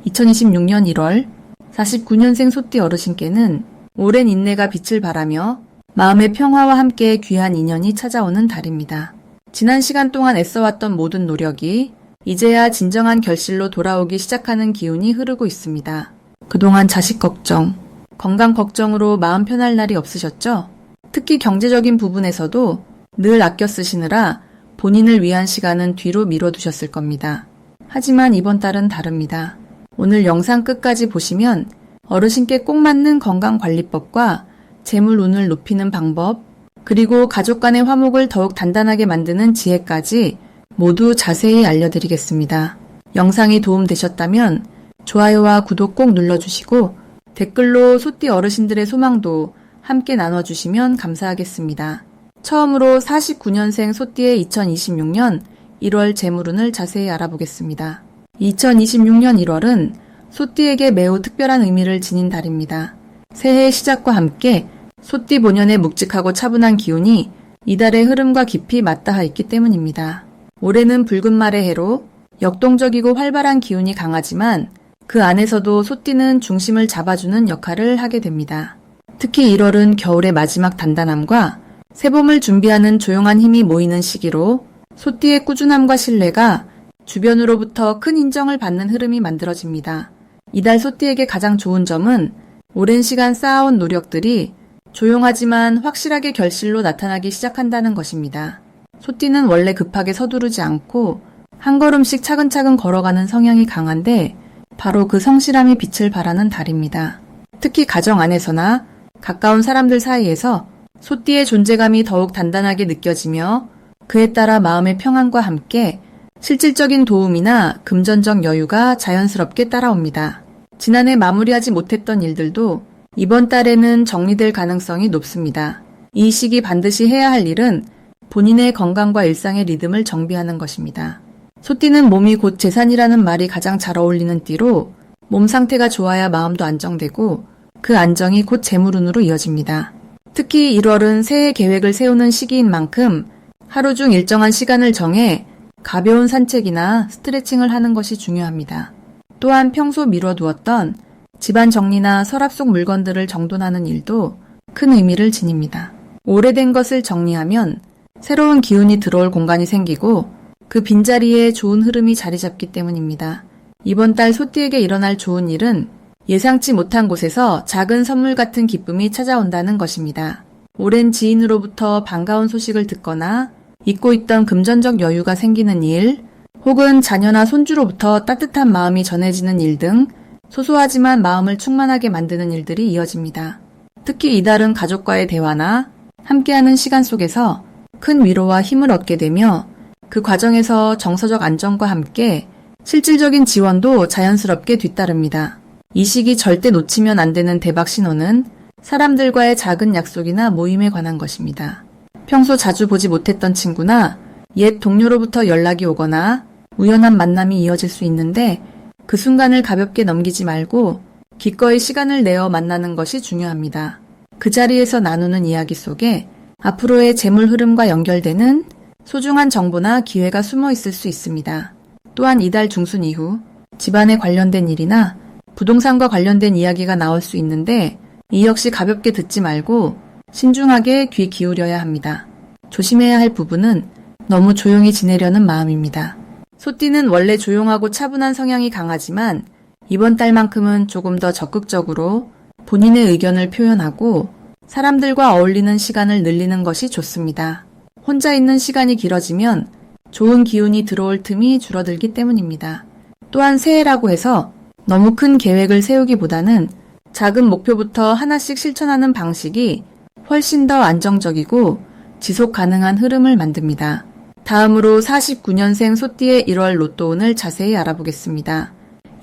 2026년 1월 49년생 소띠 어르신께는 오랜 인내가 빛을 발하며 마음의 평화와 함께 귀한 인연이 찾아오는 달입니다. 지난 시간 동안 애써왔던 모든 노력이 이제야 진정한 결실로 돌아오기 시작하는 기운이 흐르고 있습니다. 그동안 자식 걱정, 건강 걱정으로 마음 편할 날이 없으셨죠? 특히 경제적인 부분에서도 늘 아껴 쓰시느라 본인을 위한 시간은 뒤로 미뤄두셨을 겁니다. 하지만 이번 달은 다릅니다. 오늘 영상 끝까지 보시면 어르신께 꼭 맞는 건강관리법과 재물운을 높이는 방법, 그리고 가족 간의 화목을 더욱 단단하게 만드는 지혜까지 모두 자세히 알려드리겠습니다. 영상이 도움되셨다면 좋아요와 구독 꼭 눌러주시고 댓글로 소띠 어르신들의 소망도 함께 나눠주시면 감사하겠습니다. 처음으로 49년생 소띠의 2026년 1월 재물운을 자세히 알아보겠습니다. 2026년 1월은 소띠에게 매우 특별한 의미를 지닌 달입니다. 새해 시작과 함께 소띠 본연의 묵직하고 차분한 기운이 이달의 흐름과 깊이 맞닿아 있기 때문입니다. 올해는 붉은 말의 해로 역동적이고 활발한 기운이 강하지만 그 안에서도 소띠는 중심을 잡아주는 역할을 하게 됩니다. 특히 1월은 겨울의 마지막 단단함과 새봄을 준비하는 조용한 힘이 모이는 시기로 소띠의 꾸준함과 신뢰가 주변으로부터 큰 인정을 받는 흐름이 만들어집니다. 이달 소띠에게 가장 좋은 점은 오랜 시간 쌓아온 노력들이 조용하지만 확실하게 결실로 나타나기 시작한다는 것입니다. 소띠는 원래 급하게 서두르지 않고 한 걸음씩 차근차근 걸어가는 성향이 강한데 바로 그 성실함이 빛을 발하는 달입니다. 특히 가정 안에서나 가까운 사람들 사이에서 소띠의 존재감이 더욱 단단하게 느껴지며 그에 따라 마음의 평안과 함께 실질적인 도움이나 금전적 여유가 자연스럽게 따라옵니다. 지난해 마무리하지 못했던 일들도 이번 달에는 정리될 가능성이 높습니다. 이 시기 반드시 해야 할 일은 본인의 건강과 일상의 리듬을 정비하는 것입니다. 소띠는 몸이 곧 재산이라는 말이 가장 잘 어울리는 띠로 몸 상태가 좋아야 마음도 안정되고 그 안정이 곧 재물운으로 이어집니다. 특히 1월은 새해 계획을 세우는 시기인 만큼 하루 중 일정한 시간을 정해 가벼운 산책이나 스트레칭을 하는 것이 중요합니다. 또한 평소 미뤄두었던 집안 정리나 서랍 속 물건들을 정돈하는 일도 큰 의미를 지닙니다. 오래된 것을 정리하면 새로운 기운이 들어올 공간이 생기고 그 빈자리에 좋은 흐름이 자리 잡기 때문입니다. 이번 달 소띠에게 일어날 좋은 일은 예상치 못한 곳에서 작은 선물 같은 기쁨이 찾아온다는 것입니다. 오랜 지인으로부터 반가운 소식을 듣거나 잊고 있던 금전적 여유가 생기는 일, 혹은 자녀나 손주로부터 따뜻한 마음이 전해지는 일 등 소소하지만 마음을 충만하게 만드는 일들이 이어집니다. 특히 이달은 가족과의 대화나 함께하는 시간 속에서 큰 위로와 힘을 얻게 되며 그 과정에서 정서적 안정과 함께 실질적인 지원도 자연스럽게 뒤따릅니다. 이 시기 절대 놓치면 안 되는 대박 신호는 사람들과의 작은 약속이나 모임에 관한 것입니다. 평소 자주 보지 못했던 친구나 옛 동료로부터 연락이 오거나 우연한 만남이 이어질 수 있는데 그 순간을 가볍게 넘기지 말고 기꺼이 시간을 내어 만나는 것이 중요합니다. 그 자리에서 나누는 이야기 속에 앞으로의 재물 흐름과 연결되는 소중한 정보나 기회가 숨어 있을 수 있습니다. 또한 이달 중순 이후 집안에 관련된 일이나 부동산과 관련된 이야기가 나올 수 있는데 이 역시 가볍게 듣지 말고 신중하게 귀 기울여야 합니다. 조심해야 할 부분은 너무 조용히 지내려는 마음입니다. 소띠는 원래 조용하고 차분한 성향이 강하지만 이번 달만큼은 조금 더 적극적으로 본인의 의견을 표현하고 사람들과 어울리는 시간을 늘리는 것이 좋습니다. 혼자 있는 시간이 길어지면 좋은 기운이 들어올 틈이 줄어들기 때문입니다. 또한 새해라고 해서 너무 큰 계획을 세우기보다는 작은 목표부터 하나씩 실천하는 방식이 훨씬 더 안정적이고 지속 가능한 흐름을 만듭니다. 다음으로 49년생 소띠의 1월 로또운을 자세히 알아보겠습니다.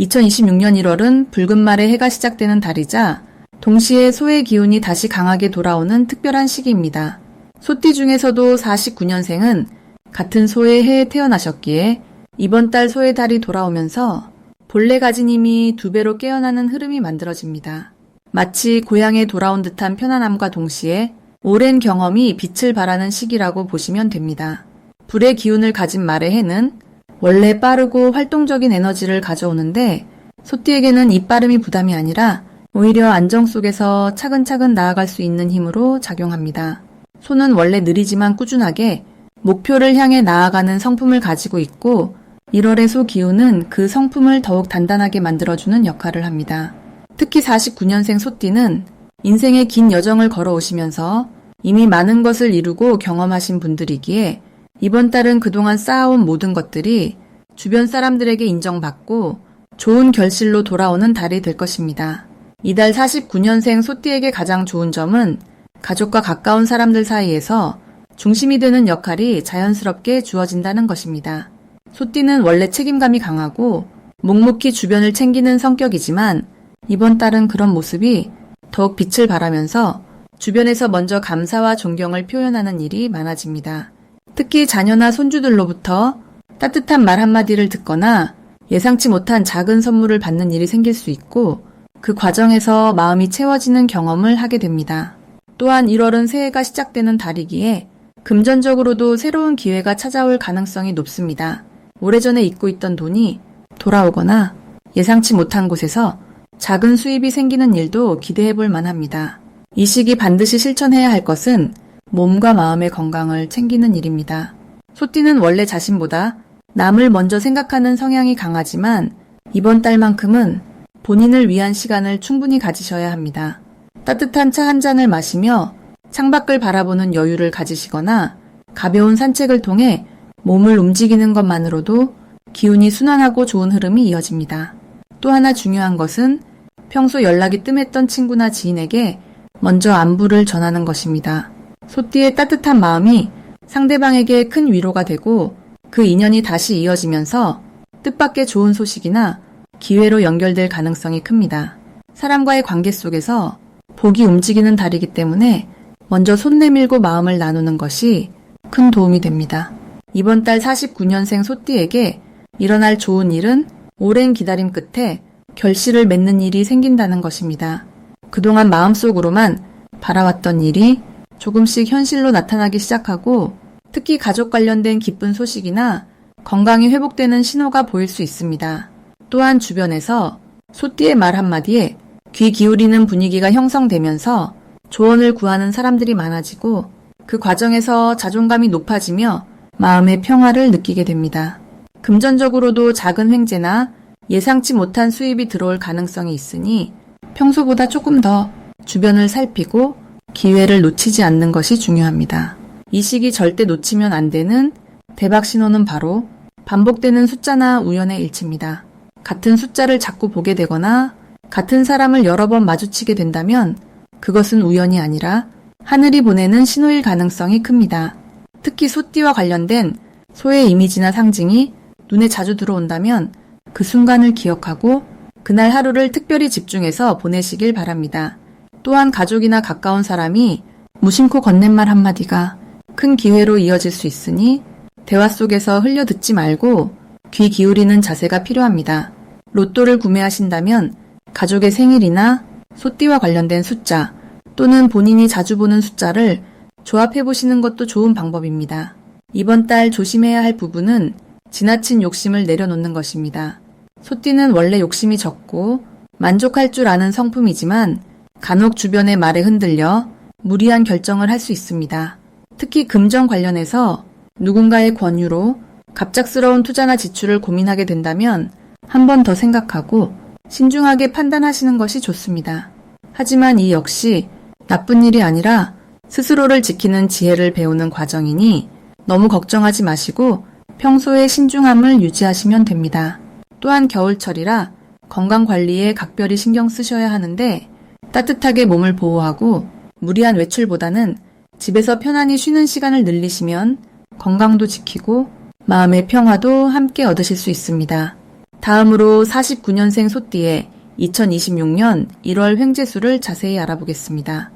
2026년 1월은 붉은 말의 해가 시작되는 달이자 동시에 소의 기운이 다시 강하게 돌아오는 특별한 시기입니다. 소띠 중에서도 49년생은 같은 소의 해에 태어나셨기에 이번 달 소의 달이 돌아오면서 본래 가진 힘이 2배로 깨어나는 흐름이 만들어집니다. 마치 고향에 돌아온 듯한 편안함과 동시에 오랜 경험이 빛을 발하는 시기라고 보시면 됩니다. 불의 기운을 가진 말의 해는 원래 빠르고 활동적인 에너지를 가져오는데 소띠에게는 입빠름이 부담이 아니라 오히려 안정 속에서 차근차근 나아갈 수 있는 힘으로 작용합니다. 소는 원래 느리지만 꾸준하게 목표를 향해 나아가는 성품을 가지고 있고 1월의 소 기운은 그 성품을 더욱 단단하게 만들어주는 역할을 합니다. 특히 49년생 소띠는 인생의 긴 여정을 걸어오시면서 이미 많은 것을 이루고 경험하신 분들이기에 이번 달은 그동안 쌓아온 모든 것들이 주변 사람들에게 인정받고 좋은 결실로 돌아오는 달이 될 것입니다. 이달 49년생 소띠에게 가장 좋은 점은 가족과 가까운 사람들 사이에서 중심이 되는 역할이 자연스럽게 주어진다는 것입니다. 소띠는 원래 책임감이 강하고 묵묵히 주변을 챙기는 성격이지만 이번 달은 그런 모습이 더욱 빛을 발하면서 주변에서 먼저 감사와 존경을 표현하는 일이 많아집니다. 특히 자녀나 손주들로부터 따뜻한 말 한마디를 듣거나 예상치 못한 작은 선물을 받는 일이 생길 수 있고 그 과정에서 마음이 채워지는 경험을 하게 됩니다. 또한 1월은 새해가 시작되는 달이기에 금전적으로도 새로운 기회가 찾아올 가능성이 높습니다. 오래전에 잊고 있던 돈이 돌아오거나 예상치 못한 곳에서 작은 수입이 생기는 일도 기대해 볼 만합니다. 이 시기 반드시 실천해야 할 것은 몸과 마음의 건강을 챙기는 일입니다. 소띠는 원래 자신보다 남을 먼저 생각하는 성향이 강하지만 이번 달만큼은 본인을 위한 시간을 충분히 가지셔야 합니다. 따뜻한 차 한 잔을 마시며 창밖을 바라보는 여유를 가지시거나 가벼운 산책을 통해 몸을 움직이는 것만으로도 기운이 순환하고 좋은 흐름이 이어집니다. 또 하나 중요한 것은 평소 연락이 뜸했던 친구나 지인에게 먼저 안부를 전하는 것입니다. 소띠의 따뜻한 마음이 상대방에게 큰 위로가 되고 그 인연이 다시 이어지면서 뜻밖의 좋은 소식이나 기회로 연결될 가능성이 큽니다. 사람과의 관계 속에서 복이 움직이는 달이기 때문에 먼저 손 내밀고 마음을 나누는 것이 큰 도움이 됩니다. 이번 달 49년생 소띠에게 일어날 좋은 일은 오랜 기다림 끝에 결실을 맺는 일이 생긴다는 것입니다. 그동안 마음속으로만 바라왔던 일이 조금씩 현실로 나타나기 시작하고 특히 가족 관련된 기쁜 소식이나 건강이 회복되는 신호가 보일 수 있습니다. 또한 주변에서 소띠의 말 한마디에 귀 기울이는 분위기가 형성되면서 조언을 구하는 사람들이 많아지고 그 과정에서 자존감이 높아지며 마음의 평화를 느끼게 됩니다. 금전적으로도 작은 횡재나 예상치 못한 수입이 들어올 가능성이 있으니 평소보다 조금 더 주변을 살피고 기회를 놓치지 않는 것이 중요합니다. 이 시기 절대 놓치면 안 되는 대박 신호는 바로 반복되는 숫자나 우연의 일치입니다. 같은 숫자를 자꾸 보게 되거나 같은 사람을 여러 번 마주치게 된다면 그것은 우연이 아니라 하늘이 보내는 신호일 가능성이 큽니다. 특히 소띠와 관련된 소의 이미지나 상징이 눈에 자주 들어온다면 그 순간을 기억하고 그날 하루를 특별히 집중해서 보내시길 바랍니다. 또한 가족이나 가까운 사람이 무심코 건넨 말 한마디가 큰 기회로 이어질 수 있으니 대화 속에서 흘려듣지 말고 귀 기울이는 자세가 필요합니다. 로또를 구매하신다면 가족의 생일이나 소띠와 관련된 숫자 또는 본인이 자주 보는 숫자를 조합해보시는 것도 좋은 방법입니다. 이번 달 조심해야 할 부분은 지나친 욕심을 내려놓는 것입니다. 소띠는 원래 욕심이 적고 만족할 줄 아는 성품이지만 간혹 주변의 말에 흔들려 무리한 결정을 할 수 있습니다. 특히 금전 관련해서 누군가의 권유로 갑작스러운 투자나 지출을 고민하게 된다면 한 번 더 생각하고 신중하게 판단하시는 것이 좋습니다. 하지만 이 역시 나쁜 일이 아니라 스스로를 지키는 지혜를 배우는 과정이니 너무 걱정하지 마시고 평소에 신중함을 유지하시면 됩니다. 또한 겨울철이라 건강관리에 각별히 신경 쓰셔야 하는데 따뜻하게 몸을 보호하고 무리한 외출보다는 집에서 편안히 쉬는 시간을 늘리시면 건강도 지키고 마음의 평화도 함께 얻으실 수 있습니다. 다음으로 49년생 소띠의 2026년 1월 횡재수를 자세히 알아보겠습니다.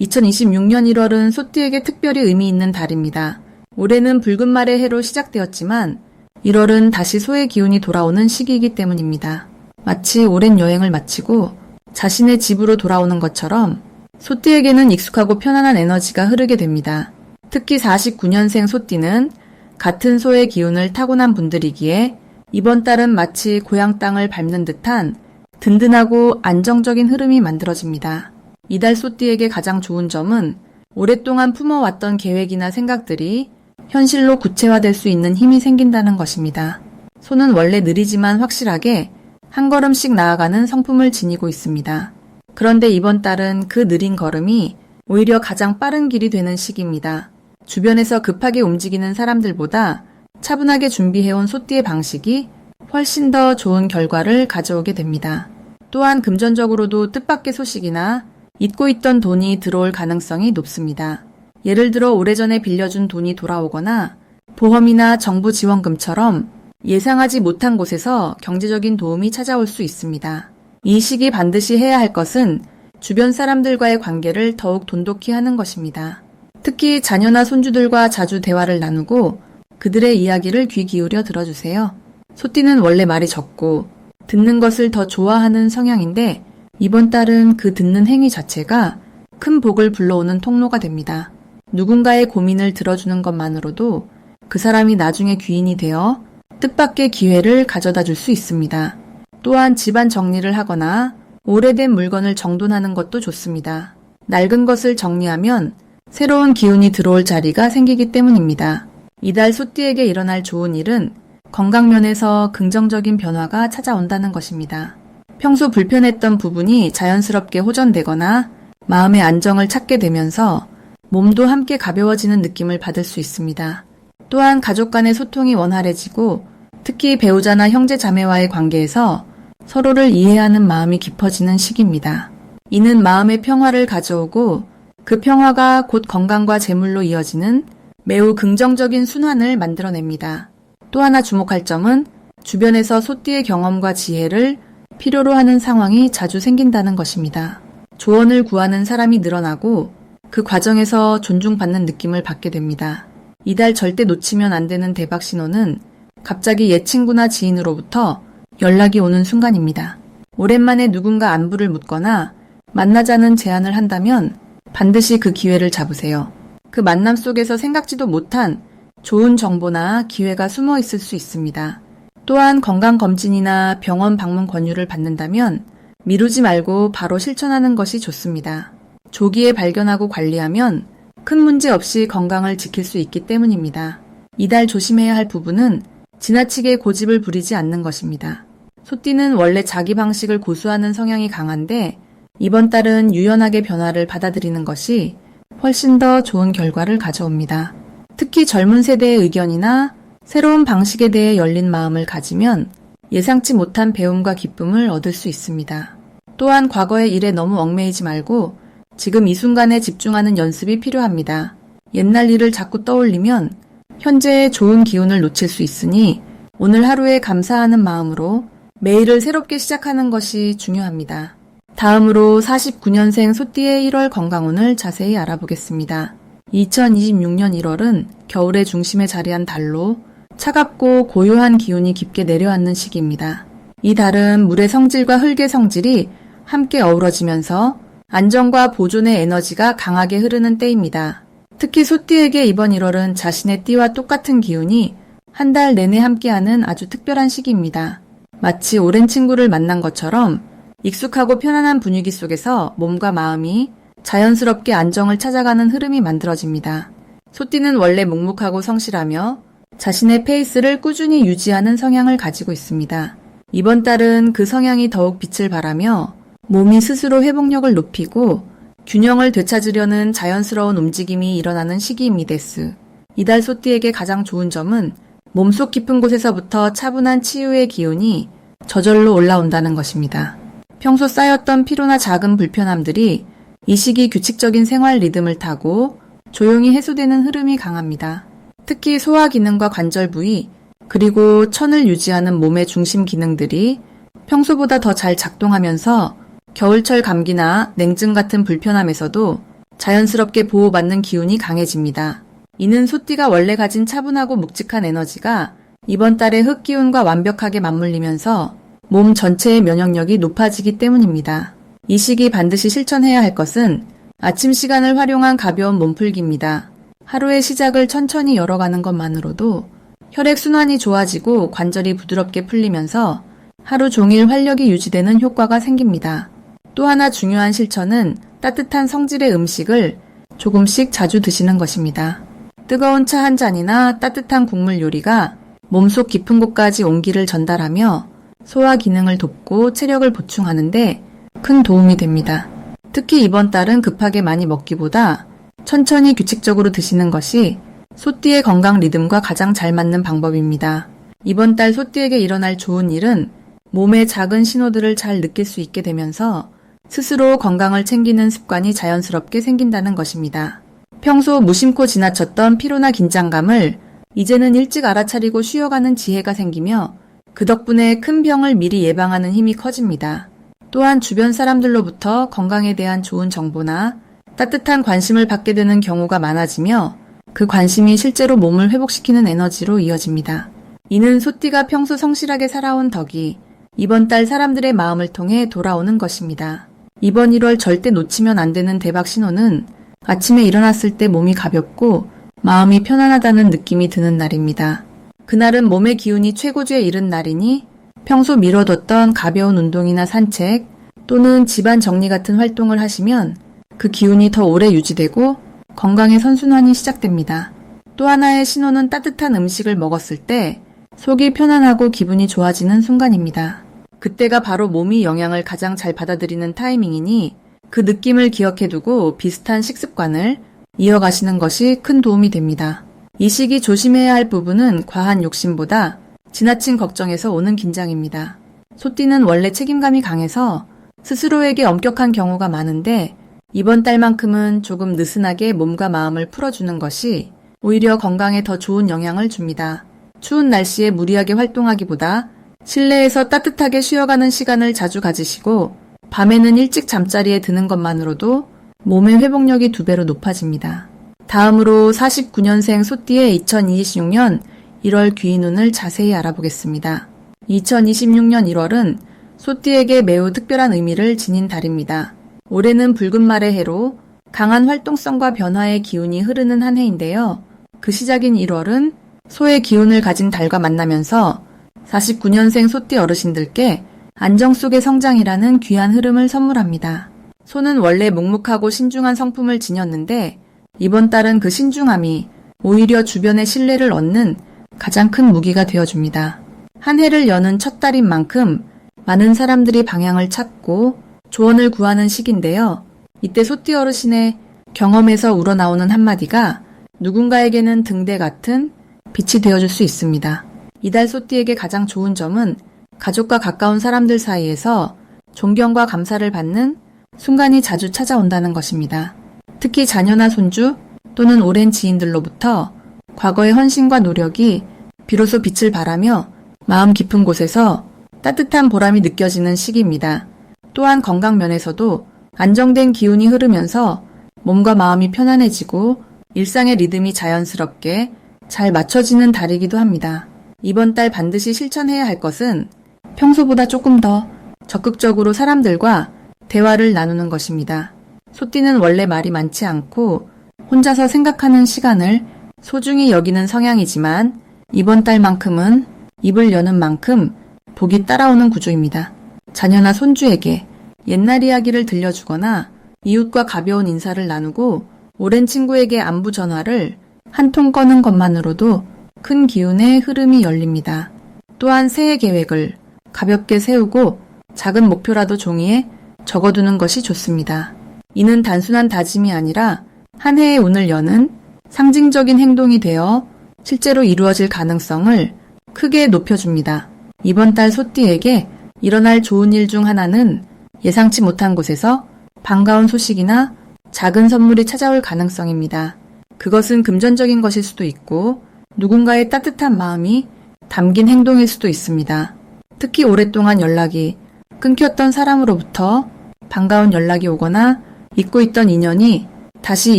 2026년 1월은 소띠에게 특별히 의미 있는 달입니다. 올해는 붉은 말의 해로 시작되었지만 1월은 다시 소의 기운이 돌아오는 시기이기 때문입니다. 마치 오랜 여행을 마치고 자신의 집으로 돌아오는 것처럼 소띠에게는 익숙하고 편안한 에너지가 흐르게 됩니다. 특히 49년생 소띠는 같은 소의 기운을 타고난 분들이기에 이번 달은 마치 고향 땅을 밟는 듯한 든든하고 안정적인 흐름이 만들어집니다. 이달 소띠에게 가장 좋은 점은 오랫동안 품어왔던 계획이나 생각들이 현실로 구체화될 수 있는 힘이 생긴다는 것입니다. 소는 원래 느리지만 확실하게 한 걸음씩 나아가는 성품을 지니고 있습니다. 그런데 이번 달은 그 느린 걸음이 오히려 가장 빠른 길이 되는 시기입니다. 주변에서 급하게 움직이는 사람들보다 차분하게 준비해온 소띠의 방식이 훨씬 더 좋은 결과를 가져오게 됩니다. 또한 금전적으로도 뜻밖의 소식이나 잊고 있던 돈이 들어올 가능성이 높습니다. 예를 들어 오래전에 빌려준 돈이 돌아오거나 보험이나 정부 지원금처럼 예상하지 못한 곳에서 경제적인 도움이 찾아올 수 있습니다. 이 시기 반드시 해야 할 것은 주변 사람들과의 관계를 더욱 돈독히 하는 것입니다. 특히 자녀나 손주들과 자주 대화를 나누고 그들의 이야기를 귀 기울여 들어주세요. 소띠는 원래 말이 적고 듣는 것을 더 좋아하는 성향인데 이번 달은 그 듣는 행위 자체가 큰 복을 불러오는 통로가 됩니다. 누군가의 고민을 들어주는 것만으로도 그 사람이 나중에 귀인이 되어 뜻밖의 기회를 가져다 줄 수 있습니다. 또한 집안 정리를 하거나 오래된 물건을 정돈하는 것도 좋습니다. 낡은 것을 정리하면 새로운 기운이 들어올 자리가 생기기 때문입니다. 이달 소띠에게 일어날 좋은 일은 건강면에서 긍정적인 변화가 찾아온다는 것입니다. 평소 불편했던 부분이 자연스럽게 호전되거나 마음의 안정을 찾게 되면서 몸도 함께 가벼워지는 느낌을 받을 수 있습니다. 또한 가족 간의 소통이 원활해지고 특히 배우자나 형제 자매와의 관계에서 서로를 이해하는 마음이 깊어지는 시기입니다. 이는 마음의 평화를 가져오고 그 평화가 곧 건강과 재물로 이어지는 매우 긍정적인 순환을 만들어냅니다. 또 하나 주목할 점은 주변에서 소띠의 경험과 지혜를 필요로 하는 상황이 자주 생긴다는 것입니다. 조언을 구하는 사람이 늘어나고 그 과정에서 존중받는 느낌을 받게 됩니다. 이달 절대 놓치면 안 되는 대박 신호는 갑자기 옛 친구나 지인으로부터 연락이 오는 순간입니다. 오랜만에 누군가 안부를 묻거나 만나자는 제안을 한다면 반드시 그 기회를 잡으세요. 그 만남 속에서 생각지도 못한 좋은 정보나 기회가 숨어 있을 수 있습니다. 또한 건강검진이나 병원 방문 권유를 받는다면 미루지 말고 바로 실천하는 것이 좋습니다. 조기에 발견하고 관리하면 큰 문제 없이 건강을 지킬 수 있기 때문입니다. 이달 조심해야 할 부분은 지나치게 고집을 부리지 않는 것입니다. 소띠는 원래 자기 방식을 고수하는 성향이 강한데 이번 달은 유연하게 변화를 받아들이는 것이 훨씬 더 좋은 결과를 가져옵니다. 특히 젊은 세대의 의견이나 새로운 방식에 대해 열린 마음을 가지면 예상치 못한 배움과 기쁨을 얻을 수 있습니다. 또한 과거의 일에 너무 얽매이지 말고 지금 이 순간에 집중하는 연습이 필요합니다. 옛날 일을 자꾸 떠올리면 현재의 좋은 기운을 놓칠 수 있으니 오늘 하루에 감사하는 마음으로 매일을 새롭게 시작하는 것이 중요합니다. 다음으로 49년생 소띠의 1월 건강운을 자세히 알아보겠습니다. 2026년 1월은 겨울의 중심에 자리한 달로 차갑고 고요한 기운이 깊게 내려앉는 시기입니다. 이 달은 물의 성질과 흙의 성질이 함께 어우러지면서 안정과 보존의 에너지가 강하게 흐르는 때입니다. 특히 소띠에게 이번 1월은 자신의 띠와 똑같은 기운이 한 달 내내 함께하는 아주 특별한 시기입니다. 마치 오랜 친구를 만난 것처럼 익숙하고 편안한 분위기 속에서 몸과 마음이 자연스럽게 안정을 찾아가는 흐름이 만들어집니다. 소띠는 원래 묵묵하고 성실하며 자신의 페이스를 꾸준히 유지하는 성향을 가지고 있습니다. 이번 달은 그 성향이 더욱 빛을 발하며 몸이 스스로 회복력을 높이고 균형을 되찾으려는 자연스러운 움직임이 일어나는 시기입니데스. 이달 소띠에게 가장 좋은 점은 몸속 깊은 곳에서부터 차분한 치유의 기운이 저절로 올라온다는 것입니다. 평소 쌓였던 피로나 작은 불편함들이 이 시기 규칙적인 생활 리듬을 타고 조용히 해소되는 흐름이 강합니다. 특히 소화 기능과 관절 부위, 그리고 천을 유지하는 몸의 중심 기능들이 평소보다 더 잘 작동하면서 겨울철 감기나 냉증 같은 불편함에서도 자연스럽게 보호받는 기운이 강해집니다. 이는 소띠가 원래 가진 차분하고 묵직한 에너지가 이번 달의 흙기운과 완벽하게 맞물리면서 몸 전체의 면역력이 높아지기 때문입니다. 이 시기 반드시 실천해야 할 것은 아침 시간을 활용한 가벼운 몸풀기입니다. 하루의 시작을 천천히 열어가는 것만으로도 혈액순환이 좋아지고 관절이 부드럽게 풀리면서 하루 종일 활력이 유지되는 효과가 생깁니다. 또 하나 중요한 실천은 따뜻한 성질의 음식을 조금씩 자주 드시는 것입니다. 뜨거운 차 한 잔이나 따뜻한 국물 요리가 몸속 깊은 곳까지 온기를 전달하며 소화 기능을 돕고 체력을 보충하는데 큰 도움이 됩니다. 특히 이번 달은 급하게 많이 먹기보다 천천히 규칙적으로 드시는 것이 소띠의 건강 리듬과 가장 잘 맞는 방법입니다. 이번 달 소띠에게 일어날 좋은 일은 몸의 작은 신호들을 잘 느낄 수 있게 되면서 스스로 건강을 챙기는 습관이 자연스럽게 생긴다는 것입니다. 평소 무심코 지나쳤던 피로나 긴장감을 이제는 일찍 알아차리고 쉬어가는 지혜가 생기며 그 덕분에 큰 병을 미리 예방하는 힘이 커집니다. 또한 주변 사람들로부터 건강에 대한 좋은 정보나 따뜻한 관심을 받게 되는 경우가 많아지며 그 관심이 실제로 몸을 회복시키는 에너지로 이어집니다. 이는 소띠가 평소 성실하게 살아온 덕이 이번 달 사람들의 마음을 통해 돌아오는 것입니다. 이번 1월 절대 놓치면 안 되는 대박 신호는 아침에 일어났을 때 몸이 가볍고 마음이 편안하다는 느낌이 드는 날입니다. 그날은 몸의 기운이 최고조에 이른 날이니 평소 미뤄뒀던 가벼운 운동이나 산책 또는 집안 정리 같은 활동을 하시면 그 기운이 더 오래 유지되고 건강의 선순환이 시작됩니다. 또 하나의 신호는 따뜻한 음식을 먹었을 때 속이 편안하고 기분이 좋아지는 순간입니다. 그때가 바로 몸이 영양을 가장 잘 받아들이는 타이밍이니 그 느낌을 기억해두고 비슷한 식습관을 이어가시는 것이 큰 도움이 됩니다. 이 시기 조심해야 할 부분은 과한 욕심보다 지나친 걱정에서 오는 긴장입니다. 소띠는 원래 책임감이 강해서 스스로에게 엄격한 경우가 많은데 이번 달만큼은 조금 느슨하게 몸과 마음을 풀어주는 것이 오히려 건강에 더 좋은 영향을 줍니다. 추운 날씨에 무리하게 활동하기보다 실내에서 따뜻하게 쉬어가는 시간을 자주 가지시고 밤에는 일찍 잠자리에 드는 것만으로도 몸의 회복력이 2배로 높아집니다. 다음으로 49년생 소띠의 2026년 1월 귀인운을 자세히 알아보겠습니다. 2026년 1월은 소띠에게 매우 특별한 의미를 지닌 달입니다. 올해는 붉은 말의 해로 강한 활동성과 변화의 기운이 흐르는 한 해인데요. 그 시작인 1월은 소의 기운을 가진 달과 만나면서 49년생 소띠 어르신들께 안정 속의 성장이라는 귀한 흐름을 선물합니다. 소는 원래 묵묵하고 신중한 성품을 지녔는데 이번 달은 그 신중함이 오히려 주변의 신뢰를 얻는 가장 큰 무기가 되어줍니다. 한 해를 여는 첫 달인 만큼 많은 사람들이 방향을 찾고 조언을 구하는 시기인데요. 이때 소띠 어르신의 경험에서 우러나오는 한마디가 누군가에게는 등대 같은 빛이 되어줄 수 있습니다. 이달 소띠에게 가장 좋은 점은 가족과 가까운 사람들 사이에서 존경과 감사를 받는 순간이 자주 찾아온다는 것입니다. 특히 자녀나 손주 또는 오랜 지인들로부터 과거의 헌신과 노력이 비로소 빛을 발하며 마음 깊은 곳에서 따뜻한 보람이 느껴지는 시기입니다. 또한 건강 면에서도 안정된 기운이 흐르면서 몸과 마음이 편안해지고 일상의 리듬이 자연스럽게 잘 맞춰지는 달이기도 합니다. 이번 달 반드시 실천해야 할 것은 평소보다 조금 더 적극적으로 사람들과 대화를 나누는 것입니다. 소띠는 원래 말이 많지 않고 혼자서 생각하는 시간을 소중히 여기는 성향이지만 이번 달만큼은 입을 여는 만큼 복이 따라오는 구조입니다. 자녀나 손주에게 옛날 이야기를 들려주거나 이웃과 가벼운 인사를 나누고 오랜 친구에게 안부 전화를 한 통 꺼는 것만으로도 큰 기운의 흐름이 열립니다. 또한 새해 계획을 가볍게 세우고 작은 목표라도 종이에 적어두는 것이 좋습니다. 이는 단순한 다짐이 아니라 한 해의 운을 여는 상징적인 행동이 되어 실제로 이루어질 가능성을 크게 높여줍니다. 이번 달 소띠에게 일어날 좋은 일 중 하나는 예상치 못한 곳에서 반가운 소식이나 작은 선물이 찾아올 가능성입니다. 그것은 금전적인 것일 수도 있고 누군가의 따뜻한 마음이 담긴 행동일 수도 있습니다. 특히 오랫동안 연락이 끊겼던 사람으로부터 반가운 연락이 오거나 잊고 있던 인연이 다시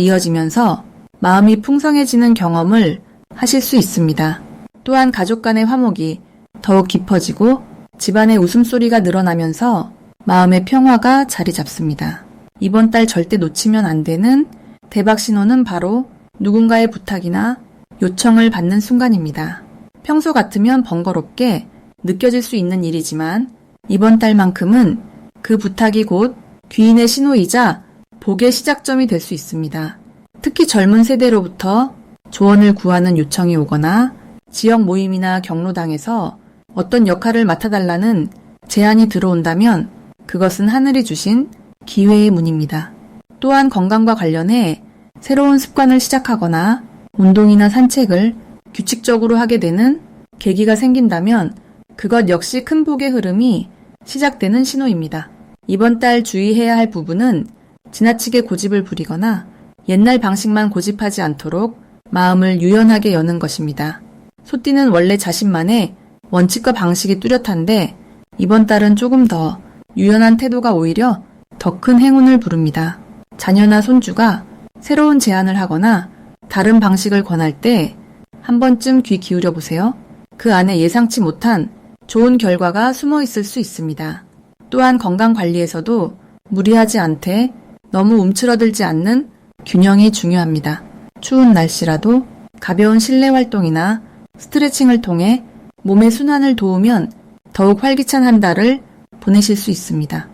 이어지면서 마음이 풍성해지는 경험을 하실 수 있습니다. 또한 가족 간의 화목이 더욱 깊어지고 집안의 웃음소리가 늘어나면서 마음의 평화가 자리 잡습니다. 이번 달 절대 놓치면 안 되는 대박 신호는 바로 누군가의 부탁이나 요청을 받는 순간입니다. 평소 같으면 번거롭게 느껴질 수 있는 일이지만 이번 달만큼은 그 부탁이 곧 귀인의 신호이자 복의 시작점이 될 수 있습니다. 특히 젊은 세대로부터 조언을 구하는 요청이 오거나 지역 모임이나 경로당에서 어떤 역할을 맡아달라는 제안이 들어온다면 그것은 하늘이 주신 기회의 문입니다. 또한 건강과 관련해 새로운 습관을 시작하거나 운동이나 산책을 규칙적으로 하게 되는 계기가 생긴다면 그것 역시 큰 복의 흐름이 시작되는 신호입니다. 이번 달 주의해야 할 부분은 지나치게 고집을 부리거나 옛날 방식만 고집하지 않도록 마음을 유연하게 여는 것입니다. 소띠는 원래 자신만의 원칙과 방식이 뚜렷한데 이번 달은 조금 더 유연한 태도가 오히려 더 큰 행운을 부릅니다. 자녀나 손주가 새로운 제안을 하거나 다른 방식을 권할 때 한 번쯤 귀 기울여 보세요. 그 안에 예상치 못한 좋은 결과가 숨어 있을 수 있습니다. 또한 건강 관리에서도 무리하지 않되 너무 움츠러들지 않는 균형이 중요합니다. 추운 날씨라도 가벼운 실내 활동이나 스트레칭을 통해 몸의 순환을 도우면 더욱 활기찬 한 달을 보내실 수 있습니다.